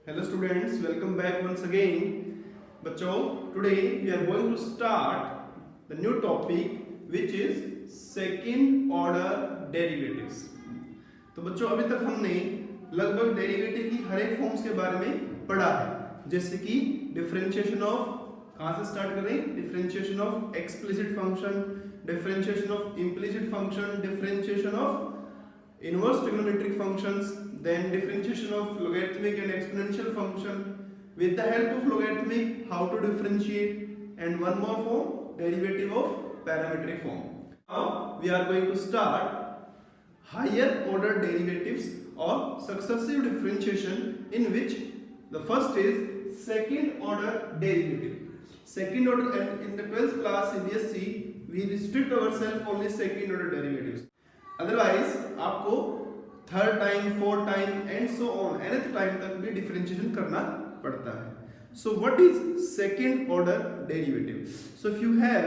Hello students, welcome back once again. बच्चों, today we are going to start the new topic which is second order derivatives. तो बच्चों अभी तक हमने लगभग डेरिवेटिव की हर एक फॉर्म्स के बारे में पढ़ा है, जैसे कि डिफरेंशिएशन ऑफ, कहाँ से स्टार्ट करें, differentiation of explicit function, differentiation of implicit function, differentiation of inverse trigonometric functions, then differentiation of logarithmic and exponential function. With the help of logarithmic, how to differentiate, and one more form, derivative of parametric form. Now we are going to start higher order derivatives or successive differentiation, in which the first is second order derivative. Second order, and in the 12th class CBSE we restrict ourselves only second order derivatives. Otherwise आपको third time, fourth time and so on nth time तक भी differentiation करना पड़ता है. So what is second order derivative? So if you have,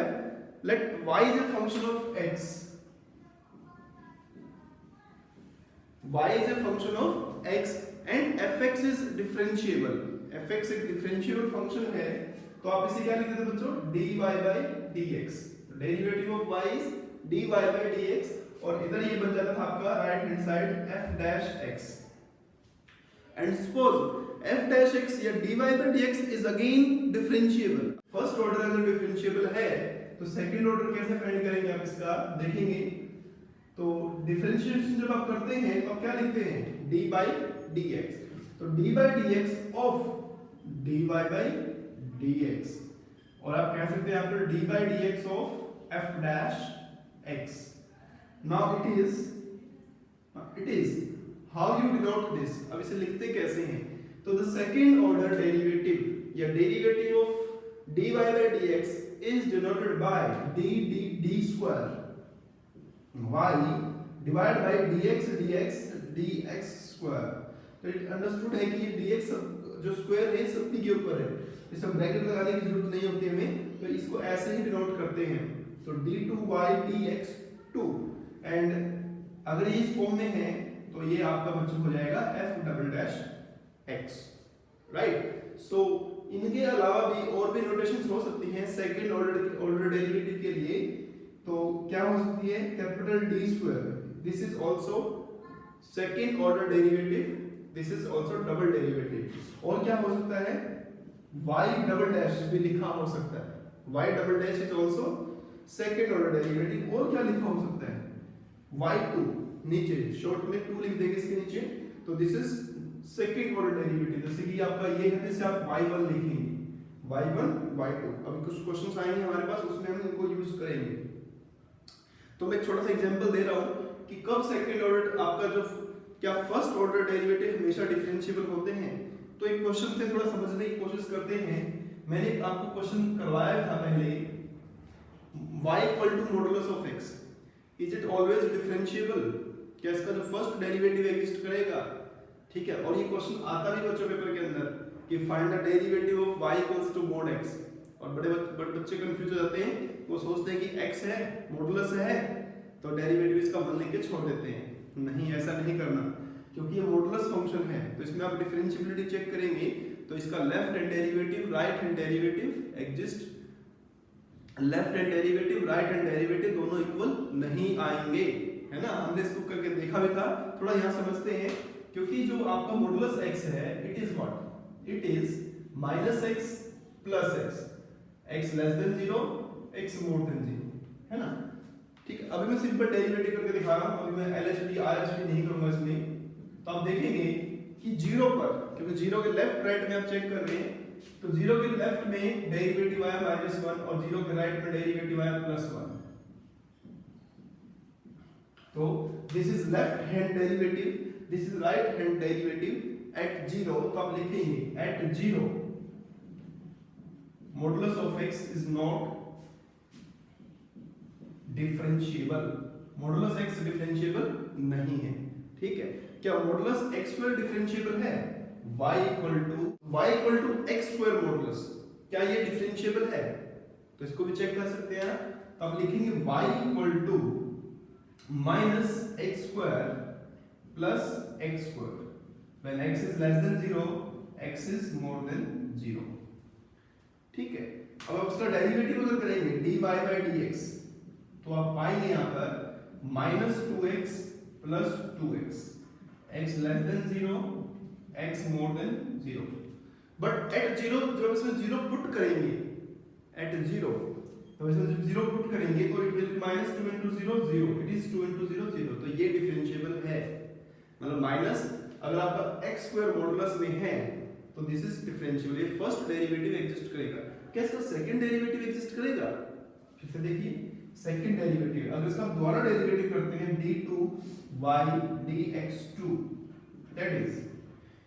let y is a function of x, y is a function of x and fx is differentiable. fx एक differentiable function है, तो आप इसे क्या लिख देते हैं बच्चों? dy by dx. Derivative of y is dy by dx, और इधर ये बन जाता था आपका right hand side f dash x. And suppose f dash x या dy by dx is again differentiable. First order अगर डिफरेंशिएबल है तो सेकंड ऑर्डर कैसे फाइंड करेंगे आप इसका देखेंगे. तो डिफरेंशिएशन जब आप करते हैं तो आप क्या लिखते हैं? dy by dx. तो dy by dx of dy by dx, और आप कह सकते हैं यहाँ पर dy by dx of f dash x. Now it is how you denote this. अब इसे लिखते कैसे हैं? तो the second order derivative या derivative of dy by dx is denoted by d square y divided by dx square. तो it understood है कि ये dx जो स्क्वायर है सब p के ऊपर है, इसे ब्रैकेट लगाने की जरूरत नहीं होती हमें, तो इसको ऐसे ही डिनोट करते हैं. तो d2y dx2, एंड अगर ये इस फॉर्म में है तो ये आपका बच्चों हो जाएगा f double dash x, right. So इनके अलावा भी और भी नोटेशंस हो सकती हैं सेकंड ऑर्डर डेरिवेटिव के लिए. तो क्या हो सकती है? Capital D square, this is also second order derivative, this is also double derivative. और क्या हो सकता है? y डबल डैश भी लिखा हो सकता है, y double dash is also second order derivative. और क्या लिखा हो सकता है? y2 नीचे शॉर्ट में 2 लिख देंगे इसके नीचे, तो this is second order derivative. जैसे कि आपका ये है, जैसे आप y1 लिखेंगे, y1 y2. अभी कुछ क्वेश्चंस आएंगे हमारे पास, उसमें हम इनको यूज करेंगे. तो मैं एक छोटा सा एग्जांपल दे रहा हूं कि कब सेकंड ऑर्डर आपका जो, क्या फर्स्ट ऑर्डर डेरिवेटिव हमेशा डिफरेंशिएबल होते हैं. तो एक क्वेश्चन से थोड़ा समझने की कोशिश करते हैं. मैंने आपको क्वेश्चन करवाया था पहले, y equal to modulus of x, is it always differentiable? क्या इसका जो फर्स्ट डेरिवेटिव एग्जिस्ट करेगा? ठीक है. और ये क्वेश्चन आता भी बच्चों पेपर के अंदर कि find the derivative of y equals to mod x. और बड़े बच्चे कंफ्यूज हो जाते हैं, वो सोचते हैं कि x है, मॉडुलस है, तो डेरिवेटिव इसका 1 लेके छोड़ देते हैं. नहीं, ऐसा नहीं करना, क्योंकि ये मॉडुलस फंक्शन है. तो इसमें आप डिफरेंशिएबिलिटी चेक करेंगे तो इसका left hand derivative, right hand derivative exist, left hand derivative, right hand derivative दोनों इक्वल नहीं आएंगे, है ना. हमने इसको करके देखा भी था. थोड़ा यहाँ समझते हैं, क्योंकि जो आपका मॉडुलस x है, it is what? It is -x plus x, x less than 0, x more than 0, है ना. ठीक है. अभी मैं सिंपल डेरिवेटिव करके दिखा रहा हूं. अभी मैं LHD RHD नहीं करूंगा इसमें. तो आप देखेंगे कि 0 पर, क्योंकि 0 के लेफ्ट राइट में आप चेक कर रहे हैं, तो 0 के लेफ्ट में डेरिवेटिव आया -1 और 0 के राइट में डेरिवेटिव आया +1. तो this is left hand derivative, this is right hand derivative at 0. तो आप लिखेंगे at 0 modulus of x is not differentiable. Modulus x differentiable नहीं है. ठीक है. क्या मॉडुलस x2 डिफरेंशिएबल है? y equal to x square modulus, क्या ये डिफरेंशिएबल है? तो इसको भी चेक कर सकते हैं. तो आप लिखेंगे y equal to -x square plus x square. When x is less than 0, x is more than 0। ठीक है, अब आप इसका डेरिवेटिव अगर करेंगे dy बाई dx तो आप पाएंगे यहाँ पर minus 2x plus 2x, x less than 0, x more than 0। But at 0 जब इसमें 0 पुट करेंगे, एट 0 तो इसमें जब 0 पुट करेंगे तो it will be minus 2 into 0 0, it is 2 into 0 0। तो ये डिफरेंशिएबल है, मतलब माइनस अगर आपका x स्क्वायर मॉडुलस में है तो दिस इज डिफरेंशिएबल। ये फर्स्ट डेरिवेटिव एग्जिस्ट करेगा। क्या इसका सेकंड डेरिवेटिव एग्जिस्ट करेगा? फिर से देखिए, सेकंड डेरिवेटिव अगर इसका हम दोबारा डेरिवेटिव करते हैं d2y dx2, दैट इज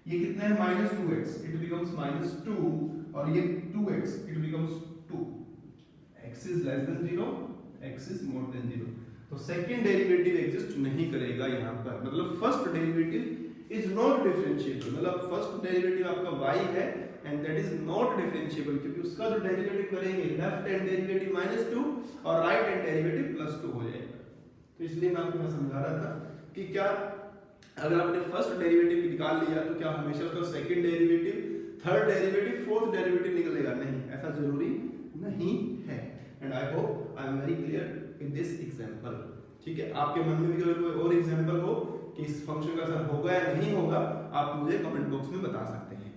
ये कितना है minus 2x, it becomes minus 2, और ये 2x it becomes 2, x is less than 0, x is more than 0। तो सेकंड डेरिवेटिव एग्जिस्ट नहीं करेगा यहाँ पर, मतलब first derivative is not differentiable. मतलब फर्स्ट डेरिवेटिव आपका y है and that is not differentiable, क्योंकि उसका जो डेरिवेटिव करेंगे लेफ्ट हैंड डेरिवेटिव माइनस 2 और राइट हैंड डेरिवेटिव प्लस 2 हो जाएगा। तो इसलिए मैं आपको समझा रहा था कि क्या अगर आपने फर्स्ट डेरिवेटिव निकाल लिया तो क्या हमेशा उसका second derivative, third derivative, fourth derivative निकलेगा? नहीं, ऐसा जरूरी नहीं है। And I hope I am very clear with this example. ठीक है, आपके मन में भी अगर कोई और एग्जांपल हो कि इस फंक्शन का असर होगा या नहीं होगा, आप मुझे कमेंट बॉक्स में बता सकते हैं।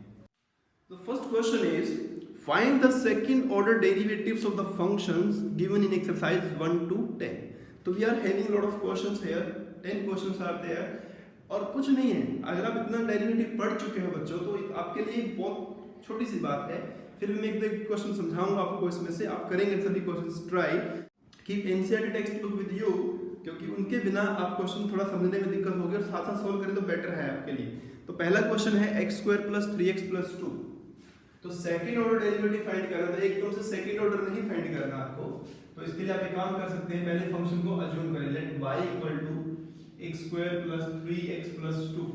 The first question is find the second order derivatives of the functions given in exercise 1 to 10. So we are having a lot of questions here, 10 questions are there, और कुछ नहीं है। अगर आप इतना डेरिवेटिव पढ़ चुके हो बच्चों तो आपके लिए बहुत छोटी सी बात है। फिर भी मैं एक दो क्वेश्चन समझाऊंगा आपको, इसमें से आप करेंगे सभी questions try. Keep NCERT text book with you, क्योंकि उनके बिना आप क्वेश्चन थोड़ा समझने में दिक्कत होगी और साथ साथ सोल्व करें तो बेटर है आपके लिए। तो पहला क्वेश्चन है x square plus 3x plus 2। तो सेकंड ऑर्डर डेरिवेटिव फाइंड करना था, एकदम से सेकंड ऑर्डर नहीं फाइंड करना आपको। तो इसके लिए आप एक काम कर सकते हैं, पहले फंक्शन को अज्यूम करें, let y equal to x square plus 3x plus 2।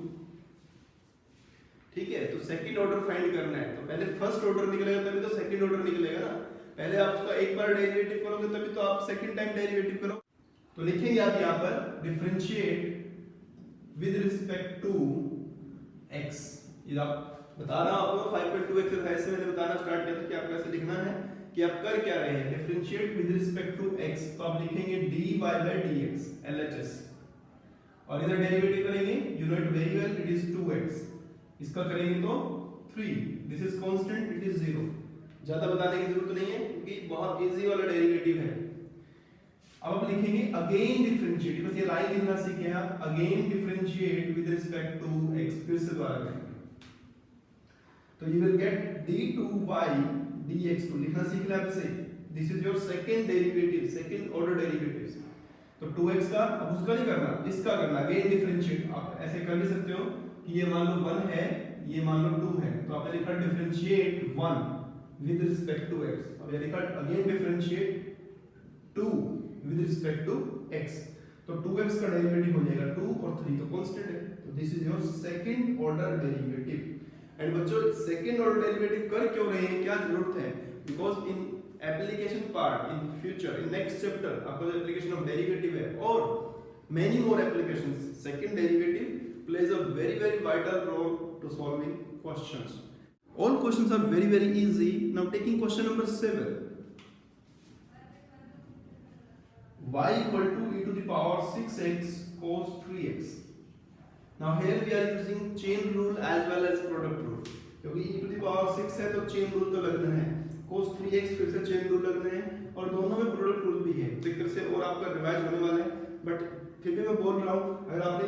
ठीक है, तो सेकंड ऑर्डर फाइंड करना है, तो पहले फर्स्ट ऑर्डर निकलेगा तभी तो सेकंड ऑर्डर निकलेगा ना। पहले आप उसका एक बार डेरिवेटिव करोगे तभी तो आप सेकंड टाइम डेरिवेटिव करो। तो लिखेंगे आप यहाँ पर differentiate with respect to x। ये आप बता रहा हूं आपको 5.2 एक्सरसाइज से मैंने बताना स्टार्ट किया था कि आपको ऐसे लिखना है कि आप कर क्या रहे हैं, differentiate with respect to x। तो आप लिखेंगे dy by dx LHS, और इधर डेरिवेटिव करेंगे, you know it very well, it is 2x। इसका करेंगे तो 3, this is constant, it is 0। ज्यादा बताने की जरूरत नहीं है क्योंकि बहुत इजी वाला डेरिवेटिव है। अब आप लिखेंगे अगेन डिफरेंशिएट, बस ये लाइन लिखना सीखे हैं आप, again differentiate with respect to x। फिर से दोबारा करेंगे तो you will get d2y dx2 लिखना सीख लिया आपसे। This is your second derivative, second order derivatives. तो 2x का अब उसका नहीं करना, इसका करना, अगेन डिफरेंशिएट। आप ऐसे कर भी सकते हो कि ये मान लो 1 है, ये मान लो 2 है, तो आपने लिखा differentiate 1 with respect to x। अब ये लिखा again differentiate 2 with respect to x। तो 2x का डेरिवेटिव हो जाएगा 2 और 3 तो कांस्टेंट है। तो this is your second order derivative. And बच्चों सेकंड ऑर्डर डेरिवेटिव कर क्यों रहे हैं, क्या जरूरत है? Because in application part, in future, in next chapter आपका जो एप्लीकेशन ऑफ डेरिवेटिव है और many more applications, second derivative plays a very very vital role to solving questions. All questions are very very easy. Now taking question number 7, y equal to e to the power 6x cos 3x। Now here we are using chain rule as well as product rule, क्योंकि e to the power 6 है तो chain rule तो लगना है, cos 3x फिर से chain rule लगना है, और दोनों में product rule भी है। तो एक तरह से और आपका रिवाइज होने वाला है, बट फिर भी मैं बोल रहा हूँ अगर आपने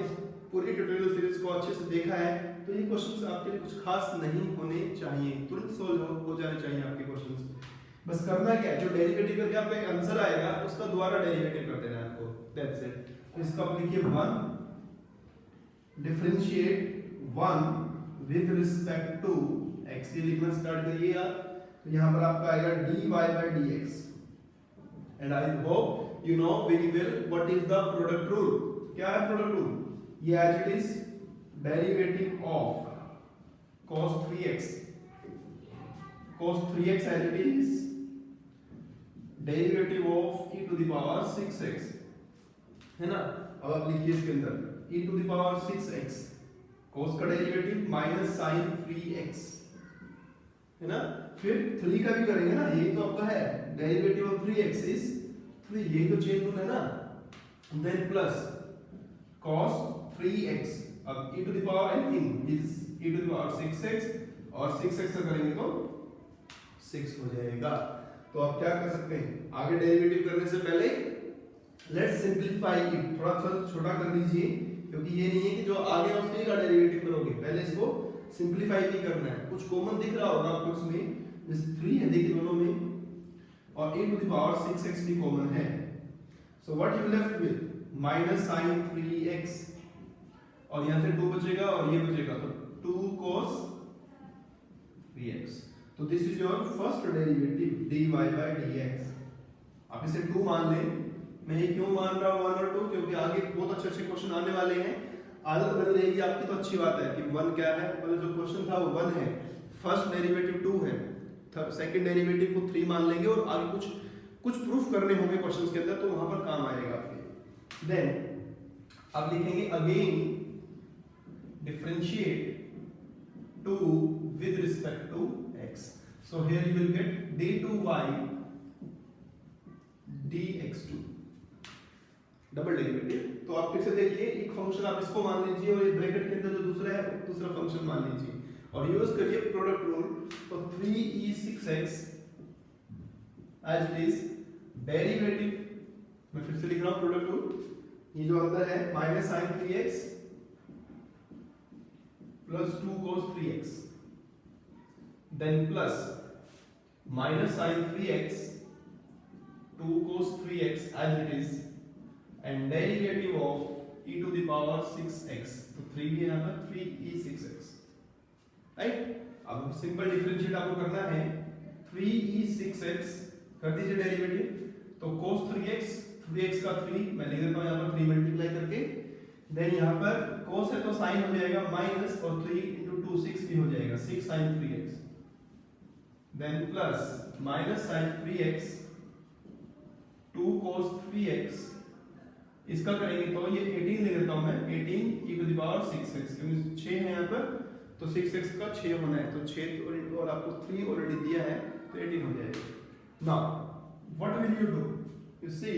पूरी ट्यूटोरियल सीरीज को अच्छे से देखा है तो ये क्वेश्चंस आपके लिए कुछ खास नहीं होने चाहिए, तुरंत सोल्व हो जाने चाहिए आपके क्वेश्चंस। बस करना क्या है, जो डेरिवेटिव करके आपका एक आंसर आएगा उसका दोबारा डेरिवेटिव कर देना है आपको, दैट्स इट। तो इसका आप लिखिए 1 differentiate 1 with respect to x। ये लिखना स्टार्ट करिए आप। तो यहाँ पर आपका आएगा dy by dx। And I hope you know very well what is the product rule. क्या है प्रोडक्ट रूल? ये as it is derivative of cos 3x, cos 3x as it is derivative of e to the power 6x, है ना। अब आप लिखिए इसके अंदर e to the power 6x cos का डेरिवेटिव माइनस साइन 3x है ना, फिर 3 का भी करेंगे ना, यही तो आपका है डेरिवेटिव ऑफ 3x इज 3, यही तो चेन रूल है ना, देन प्लस cos 3x, अब e to the power anything is e to the power 6x और 6x से करेंगे तो 6 हो जाएगा। तो आप क्या कर सकते हैं, आगे डेरिवेटिव करने से पहले लेट्स सिंपलीफाई इट, थोड़ा सा छोटा कर दीजिए, क्योंकि ये नहीं है कि जो आगे है उसके का डेरिवेटिव करोगे, पहले इसको सिंपलीफाई भी करना है। कुछ कॉमन दिख रहा होगा आपको इसमें, जैसे 3 है देखिए दोनों में, और e to the power 6x भी कॉमन है। So what you left with minus sine 3x, और यहां से 2 बचेगा और ये बचेगा, तो 2 cos 3x। तो this is your first derivative dy by dx। आप इसे 2 मान लें, मैं ये क्यों मान रहा हूं 1 और 2, क्योंकि आगे बहुत अच्छे अच्छे क्वेश्चन आने वाले हैं, आदत बन रहेगी आपकी, तो अच्छी बात है कि 1 क्या है, मतलब जो क्वेश्चन था वो 1 है, फर्स्ट डेरिवेटिव 2 है, सेकंड डेरिवेटिव को 3 मान लेंगे, और आगे कुछ प्रूफ करने होंगे क्वेश्चंस के अंदर, तो वहां पर काम आएगा आपके। देन अब लिखेंगे again differentiate 2 with respect to x, so here you will get d2y dx2 double derivative. तो आप फिर से देखिए, एक फंक्शन आप इसको मान लीजिए और ये ब्रैकेट के अंदर जो दूसरा है दूसरा फंक्शन मान लीजिए, और यूज करिए प्रोडक्ट रूल। तो 3e6x as it is derivative, मैं फिर से लिख रहा हूं प्रोडक्ट रूल, ये जो अंदर है minus sine 3x plus 2 cos 3x, then plus minus sine 3x 2 cos 3x as it is, and derivative of e to the power 6x, तो 3 भी यहाँ पर 3e6x, राइट। अब सिंपल डिफरेंशिएट आपको करना है, 3e6x कर दीजिए डेरिवेटिव, तो cos 3x का 3 मैं लिख देता हूँ यहाँ पर 3 मल्टीप्लाई करके, देन यहाँ पर cos है तो sin हो जाएगा माइनस, और 3 into 2 6 भी हो जाएगा, 6 sin 3x, then plus minus sin 3x 2 cos 3x, इसका करेंगे तो ये 18 ले लेता हूं मैं, 18 e to the power 6x, क्योंकि 6 है यहाँ पर, तो 6x का 6 होना है, तो 6 और आपको 3 ऑलरेडी दिया है, तो 18 हो जाएगा। Now what will you do, you see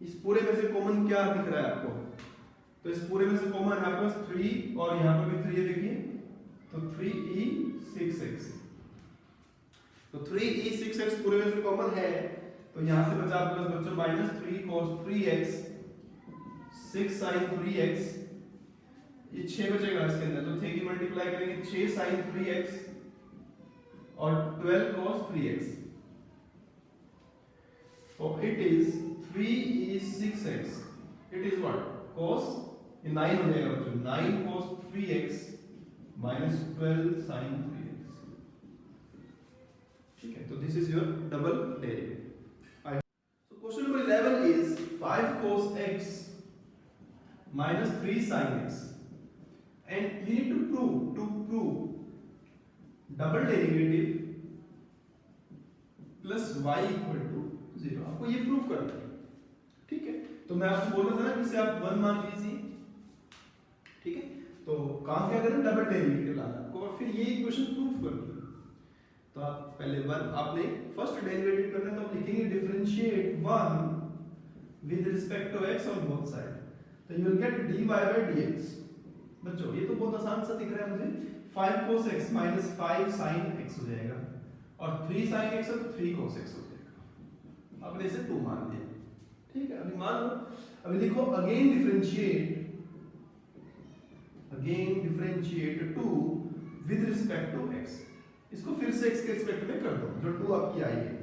इस पूरे में से कॉमन क्या दिख रहा है आपको, तो इस पूरे में से कॉमन है आपके पास 3, और यहाँ पर भी 3 है देखिए, तो 3e6x, तो 3e6x पूरे में से कॉमन है, तो यहाँ से बचा आपके पास बच्चों minus 3 cos 3x 6 sin 3x, ये 6 बचेगा इसके अंदर, तो 3 की मल्टीप्लाई करेंगे 6 sin 3x और 12 cos 3x, so it is 3e6x, it is what cos, ये 9 हो जाएगा बच्चों, 9 cos 3x minus 12 sin 3x, ठीक है। तो this is your double derivative. So question number 11 is 5 cos x minus 3 sin x, and you need to prove double derivative plus y equal to 0, आपको ये proof करना है, ठीक है। तो मैं आपको बोल रहा था ना कि इसे आप 1 मान लीजिए, ठीक है। तो काम क्या करें, डबल डेरिवेटिव लाना आपको, और फिर ये इक्वेशन प्रूफ करनी है। तो आप पहले 1 आपने फर्स्ट डेरिवेटिव करना है, तो आप लिखेंगे differentiate 1 with respect to x on both side, तो you will get dy by dx। बच्चों ये तो बहुत आसान सा दिख रहा है मुझे, 5 cos x minus 5 sin x हो जाएगा, और 3 sin x है तो 3 cos x हो जाएगा। आपने इसे 2 मान दिया, ठीक है। अभी मान लो, अभी लिखो again differentiate 2 with respect to x, इसको फिर से x के रिस्पेक्ट में कर दो, जो 2 आपकी आई है,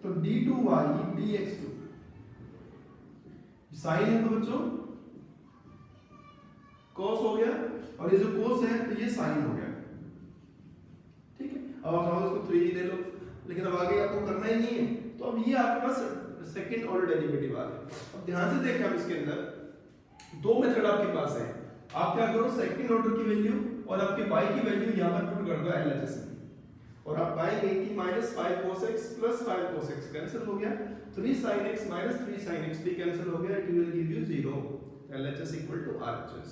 तो d2y dx2, साइन है तो बच्चों cos हो गया, और ये जो cos है तो ये sin हो गया, ठीक है। अब आप चाहो इसको 3 ले लो, लेकिन अब आगे आपको करना ही नहीं है, तो अब ये आपके पास सेकंड ऑर्डर डेरिवेटिव आ गया। अब ध्यान से देखें, आप इसके अंदर 2 मेथड आपके पास है, आप क्या करो सेकंड ऑर्डर की वैल्यू और आपके y की वैल्यू यहां पर पुट कर दो LHS में, और आप पाएंगे कि -5 cos x + 5 cos x cancel हो गया, 3 sin x - 3 sin x भी कैंसिल हो गया, it will give you 0, LHS = RHS।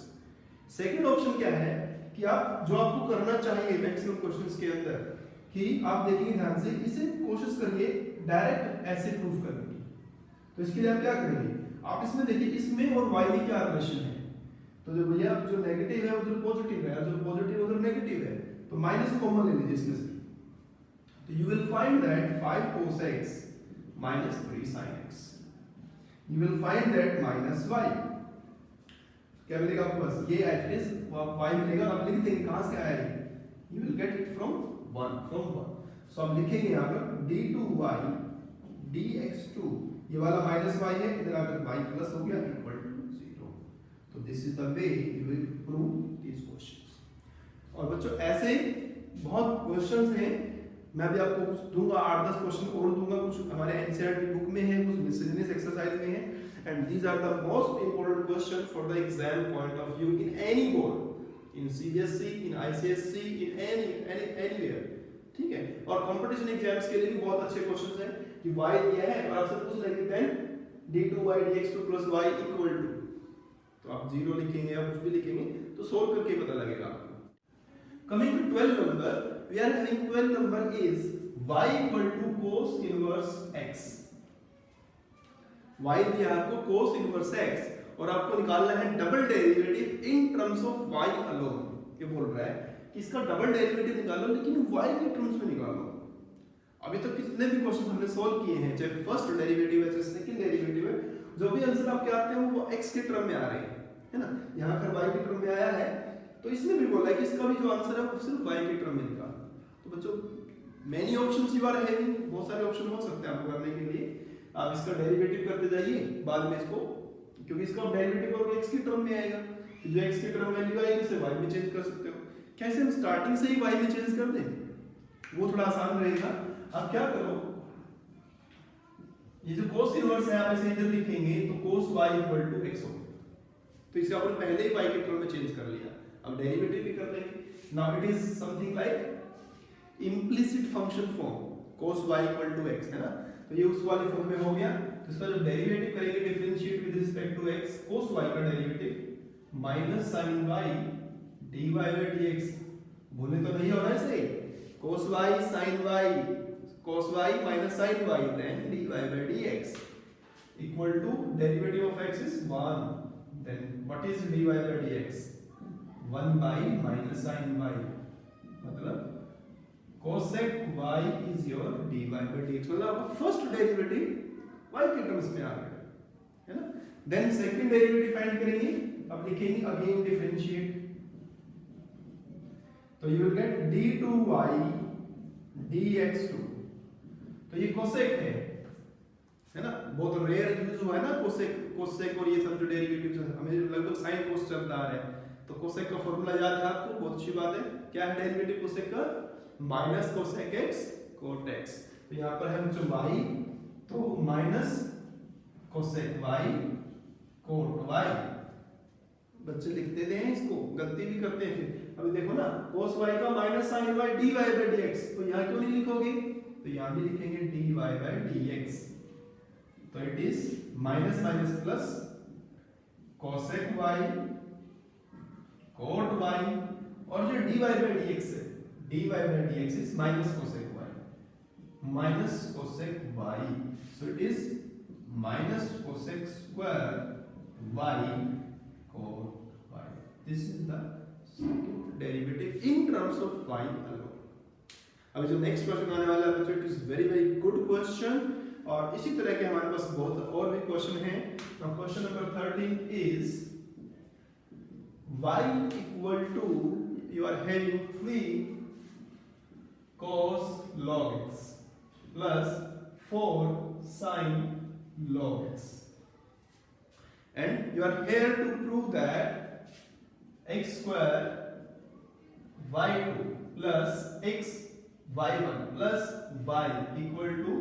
Second option क्या है कि आप जो आपको करना चाहिए मैक्सिमम क्वेश्चंस के अंदर कि आप देखेंगे ध्यान से, इसे कोशिश करिए डायरेक्ट ऐसे प्रूव करने की। तो इसके लिए आप क्या करेंगे, आप इसमें देखिए इसमें और y में क्या रिलेशन है। तो जो भैया जो नेगेटिव है उधर पॉजिटिव है, जो पॉजिटिव उधर नेगेटिव है, तो माइनस कॉमन ले लीजिए इसमें से। तो you will find that 5 cos x minus 3 sin x, you will find that minus y, क्या मिलेगा आपको पास, ये एट इज y मिलेगा। आप लिख देंगे कहां से आया है, you will get it from 1 from 1। सो आप लिखेंगे यहां पर d2y dx2, ये वाला माइनस y है, इधर आकर y प्लस हो गया इक्वल टू 0। तो this is the way you will prove this questions. और बच्चों ऐसे बहुत क्वेश्चंस हैं, मैं भी आपको कुछ दूंगा, 8-10 क्वेश्चन और दूंगा, कुछ हमारे एनसीईआरटी बुक में है, कुछ मिसलेनियस एक्सरसाइज में है, and these are the most important question for the exam point of view in any board, in CBSE, in ICSE, in anywhere, ठीक है। और कंपटीशन एग्जाम्स के लिए भी बहुत अच्छे क्वेश्चंस हैं कि y दिया है और आपसे पूछ लेंगे then d2y dx2 + y equal to, तो आप 0 लिखेंगे या कुछ भी लिखेंगे तो सोल्व करके पता लगेगा आपको। Coming to 12 number, we are having 12 number is y equal to cos inverse x। y दिया आपको cos inverse x और आपको निकालना है double derivative in terms of y alone. ये बोल रहा है कि इसका डबल डेरिवेटिव निकालो लेकिन y के टर्म्स में निकालो। अभी तक कितने भी क्वेश्चन हमने सॉल्व किए हैं, चाहे फर्स्ट डेरिवेटिव है चाहे सेकंड डेरिवेटिव है, जो भी आंसर आपके आते हैं वो x के टर्म में आ रहे हैं, है ना। यहाँ पर y के टर्म में आया है, तो इसमें भी बोला है कि इसका भी जो आंसर है वो सिर्फ y के टर्म में निकालना। तो बच्चों many options you are having, बहुत सारे ऑप्शन हो सकते हैं आपको करने के लिए। आप इसका डेरिवेटिव करते जाइए बाद में इसको, क्योंकि इसका डेरिवेटिव करोगे x के टर्म में आएगा, तो जो x के टर्म वैल्यू आएगी उसे y में चेंज कर सकते हो। कैसे हम स्टार्टिंग से ही y में चेंज कर दें, वो थोड़ा आसान रहेगा। आप क्या करो, ये जो cos इनवर्स है आप इसे इधर लिखेंगे तो cos y equal to x होगा, तो इसे आपने पहले ही y के टर्म में चेंज कर लिया। अब डेरिवेटिव भी कर लेंगे। Now it is something like implicit function form, cos y equal to x, है ना। तो ये उस वाले फॉर्म में हो गया, तो इसका जो डेरिवेटिव करेंगे differentiate with respect to x, cos y का derivative minus sin y dy by dx, भूले तो नहीं होना इसे, cos y sin y, cos y minus sin y then dy by dx equal to derivative of x is 1, then what is dy by dx, 1 by minus sin y, मतलब cosec y is your dy by dx, मतलब आपका first derivative y के terms में आ गया, है ना। Then second derivative find करेंगे, अब लिखेंगे अगेन डिफरेंशिएट, तो you will gate d2y dx2, तो ये cosec है ना, बहुत रेयर यूज हुआ है ना cosec और ये सब जो डेरिवेटिव्स हैं, हमें लगभग sin cos चलता आ रहा है। तो cosec का फॉर्मूला याद है आपको, बहुत अच्छी बात है। क्या है डेरिवेटिव cosec का, minus cosec x cot x, तो यहाँ पर है जो y, तो minus cosec y cot y, बच्चे लिखते हैं इसको, गलती भी करते हैं फिर। अभी देखो ना cos y का minus sin y dy by dx, तो यहाँ क्यों नहीं लिखोगे, तो यहाँ भी लिखेंगे dy by dx, तो it is minus minus plus cosec y cot y, और जो dy by dx है, dy by dx is minus cosec y, minus cosec y, so it is minus cosec square y cot y, this is the second derivative in terms of y alone। अभी जो next question आने वाला है बच्चों, it is very very good question, और इसी तरह के हमारे पास बहुत और भी क्वेश्चन हैं। Question number 13 is y equal to, you are having 3 cos log x plus 4 sin log x, and you are here to prove that x square y2 plus x y1 plus y equal to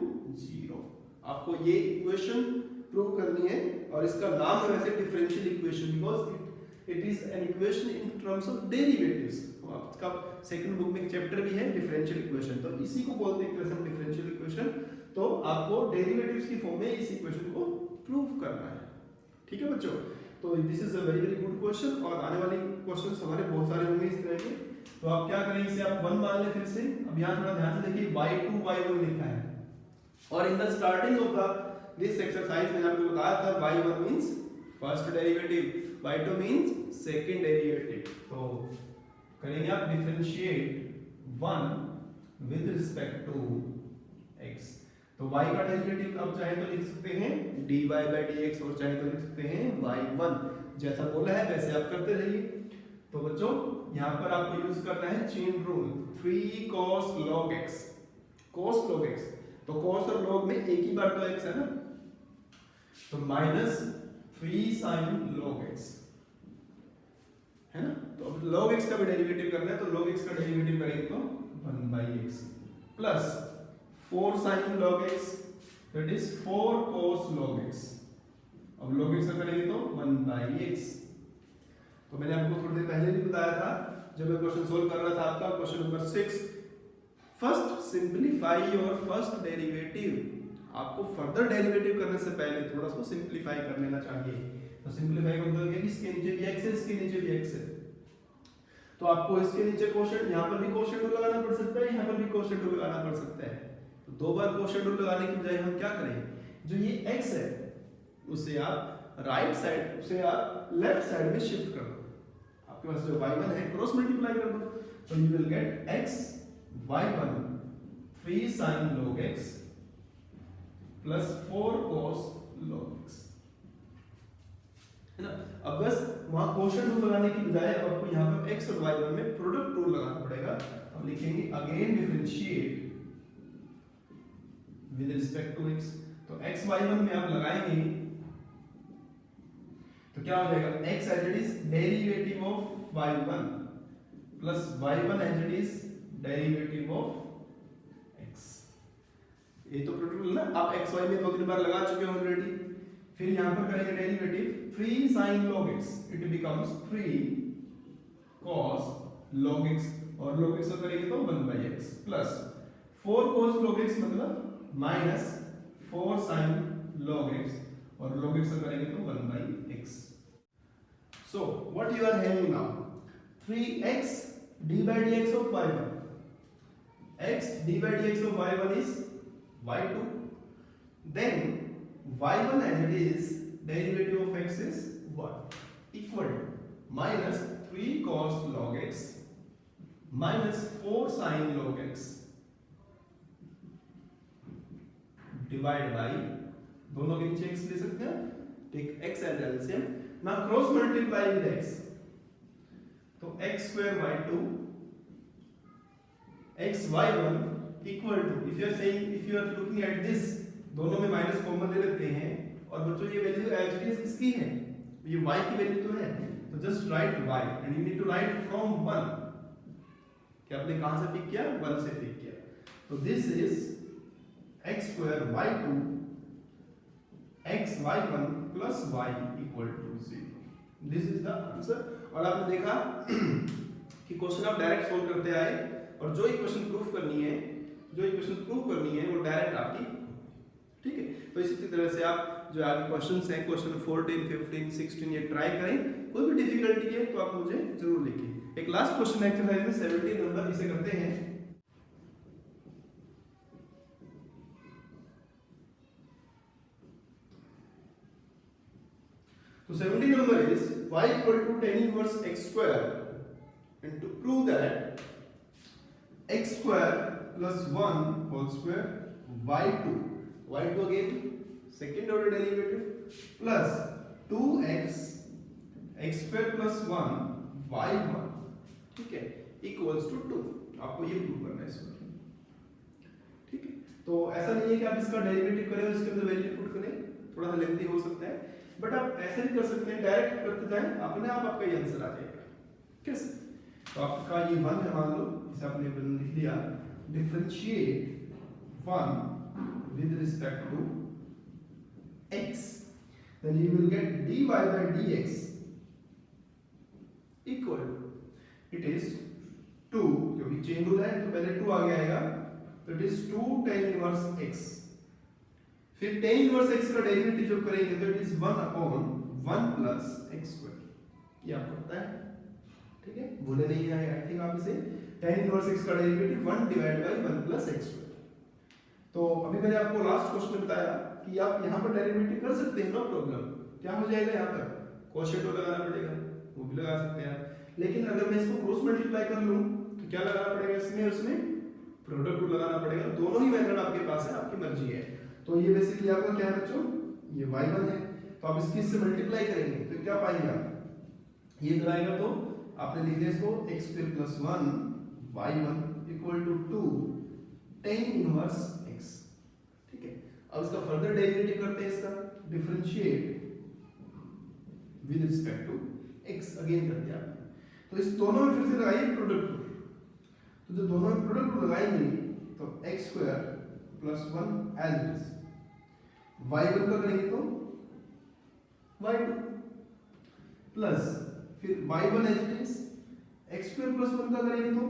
0। आपको ये equation prove करनी है, और इसका नाम है वैसे differential equation, because it is an equation in terms of derivatives. आपका सेकंड बुक में एक चैप्टर भी है डिफरेंशियल इक्वेशन, तो इसी को बोलते हैं डिफरेंशियल इक्वेशन। तो आपको डेरिवेटिव्स की फॉर्म में इस इक्वेशन को प्रूव करना है, ठीक है बच्चों। तो this is a very very good question, और आने वाले क्वेश्चंस हमारे बहुत सारे होंगे इस तरह के। तो आप क्या करें, इसे आप 1 मान लें फिर से। अब यहाँ थोड़ा ध्यान से देखिए, y2 y1 लिखा है, और in the starting of the this exercise मैंने आपको बताया था y1 means first derivative, y2 means second derivative. तो करेंगे आप differentiate 1 with respect to x। तो y का डेरिवेटिव आप चाहे तो लिख सकते हैं dy by dx, और चाहे तो लिख सकते हैं y1। जैसा बोला है वैसे आप करते रहिए। तो बच्चों यहाँ पर आपको यूज करना है chain rule, 3 cos log x, cos log x। तो cos और log में एक ही बार तो x है ना, तो -3 sin log x है ना। तो अब log x का भी डेरिवेटिव करना है, तो log x का डेरिवेटिव करेंगे तो 1/x plus 4 sin log x, that is 4 cos log x। अब log x का करेंगे तो 1/x। तो मैंने आपको थोड़ी देर पहले भी बताया था जब मैं क्वेश्चन सोल्व कर रहा था आपका question number 6, first simplify your first derivative. आपको फर्दर डेरिवेटिव करने से पहले थोड़ा सा सिंपलीफाई कर लेना चाहिए। तो सिंपलीफाई का मतलब है कि इसके नीचे भी x है, इसके नीचे भी x है, तो आपको इसके नीचे कोशेंट, यहाँ पर भी कोशेंट रूल लगाना पड़ सकता है, यहाँ पर भी कोशेंट रूल लगाना पड़ सकता है। तो दो बार कोशेंट रूल लगाने की बजाय हम क्या करें, जो ये x है उसे आप राइट साइड, उसे आप लेफ्ट साइड में शिफ्ट कर दो। आपके पास जो y1 है क्रॉस मल्टीप्लाई कर दो, तो you will gate x y1 3 sin log x plus 4 cos log x, है ना। अब बस वहां कोशेंट रूल लगाने की बजाय आपको यहाँ पर x और y1 में प्रोडक्ट रूल लगाना पड़ेगा। अब लिखेंगे again differentiate with respect to x। तो x y1 में आप लगाएंगे तो क्या हो जाएगा, x as it is derivative of y1 plus y1 as it is derivative of x। ये तो प्रोडक्ट रूल ना, आप x y में 2-3 बार लगा चुके हो ऑलरेडी। फिर यहां पर करेंगे derivative 3 sin log x, it becomes 3 cos log x, और log x को करेंगे तो 1/x plus 4 cos log x मतलब माइनस 4 sin log x, और log x को करेंगे तो 1/x। So what you are having now, 3x d by dx of y1, x d by dx of y1 is y2, then y1 as it is derivative of x is what, equal to minus 3 cos log x minus 4 sin log x divide by, दोनों के नीचे x ले सकते हैं, take x as LCM, now cross multiply with x, तो x square y2 x y1 equal to, if you are saying, if you are looking at this, दोनों में minus common ले लेते हैं, और बच्चों ये वैल्यू एज इट इज किसकी है, ये y की वैल्यू तो है, तो just write y and you need to write from 1, कि आपने कहां से पिक किया, 1 से पिक किया। तो this is x square y2 x y1 plus y equal to 0। This is the answer. और आपने देखा कि क्वेश्चन आप डायरेक्ट सोल्व करते आए, और जो इक्वेशन प्रूफ करनी है, वो डायरेक्ट आपकी, ठीक है। तो इसी तरह से आप जो आगे क्वेश्चंस हैं, क्वेश्चन 14, 15, 16 ये ट्राई करें। कोई भी डिफिकल्टी है तो आप मुझे जरूर लिखिए। एक लास्ट क्वेश्चन एक्सरसाइज में 17 नंबर, इसे करते हैं। So 17 number is y equal to tan inverse x square, and to prove that x square plus 1 whole square y2 again second order derivative plus 2x x square plus 1 y1, ठीक है, equals to 2। आपको ये prove करना है इसमें, ठीक है। तो ऐसा नहीं है कि आप इसका डेरिवेटिव करें और इसके अंदर वैल्यू पुट करें, थोड़ा सा लेंथी हो सकता है, बट आप ऐसे भी कर सकते हैं, डायरेक्ट करते जाएं, अपने आप आपका ये आंसर आ जाएगा। कैसे, तो आपका ये 1 है मान लो, इसे आपने लिख दिया, differentiate 1 with respect to x, then you will get dy by dx equal to, it is 2, क्योंकि चेन रूल है तो पहले 2 आगे आएगा, तो it is 2 tan inverse x। फिर tan inverse x का डेरिवेटिव जब करेंगे तो it is 1 upon 1 plus x square, ये आपको पता है, ठीक है, भूले नहीं है आई थिंक आप इसे। tan इनवर्स x का derivative 1 divide by 1 plus x square. तो अभी मैंने आपको लास्ट क्वेश्चन में बताया कि आप यहाँ पर डेरिवेटिव कर सकते हैं, नो प्रॉब्लम। क्या हो जाएगा यहाँ पर, कोशेंट लगाना पड़ेगा, वो भी लगा सकते हैं आप। लेकिन अगर मैं इसको क्रॉस मल्टीप्लाई कर लूँ तो क्या लगाना पड़ेगा इसमें, उसमें प्रोडक्ट रूल लगाना पड़ेगा। दोनों ही मेथड आपके पास है, आपकी मर्जी है। तो ये बेसिकली आपका क्या है बच्चों, ये y1 है, तो आप इसकी इससे मल्टीप्लाई करेंगे तो क्या पाएंगे आप, ये कराएगा तो आपने लिख दिया इसको x square plus 1 y1 equal to 2 tan inverse x, ठीक है। अब इसका फर्दर डेरिवेटिव करते हैं, इसका differentiate with respect to x, again कर दिया आपने। तो इस दोनों में फिर से लगाइए प्रोडक्ट रूल। तो जो दोनों में प्रोडक्ट रूल लगाएंगे तो x square plus 1 as it is, y1 का करेंगे तो y2 प्लस फिर y1 as it is, x square plus 1 का करेंगे तो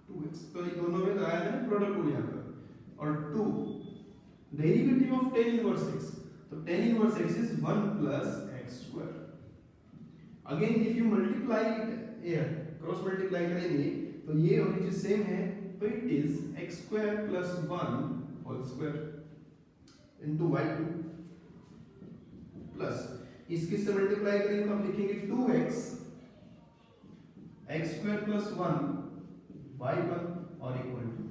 2x। तो ये दोनों में लगाया है प्रोडक्ट रूल यहाँ पर, और 2 derivative of tan inverse x, तो tan inverse x is 1 plus x square. Again if you multiply it here, cross multiply करेंगे तो ये और ये सेम है, तो it is x square plus 1 whole square into y2 plus इसके से मल्टीप्लाई करेंगे तो हम लिखेंगे 2x x square plus 1 y1 और इक्वल टू,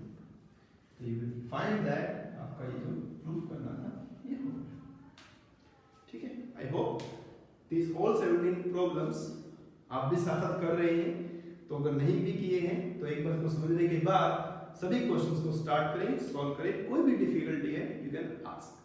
तो यू विल फाइंड दैट आपका ये जो प्रूफ करना था ये हो गया, ठीक है। I hope this all 17 problems आप भी साथ साथ कर रहे हैं। तो अगर नहीं भी किए हैं तो एक बार इसको समझने के बाद सभी क्वेश्चंस को स्टार्ट करें, सॉल्व करें। कोई भी डिफिकल्टी है यू कैन आस्क।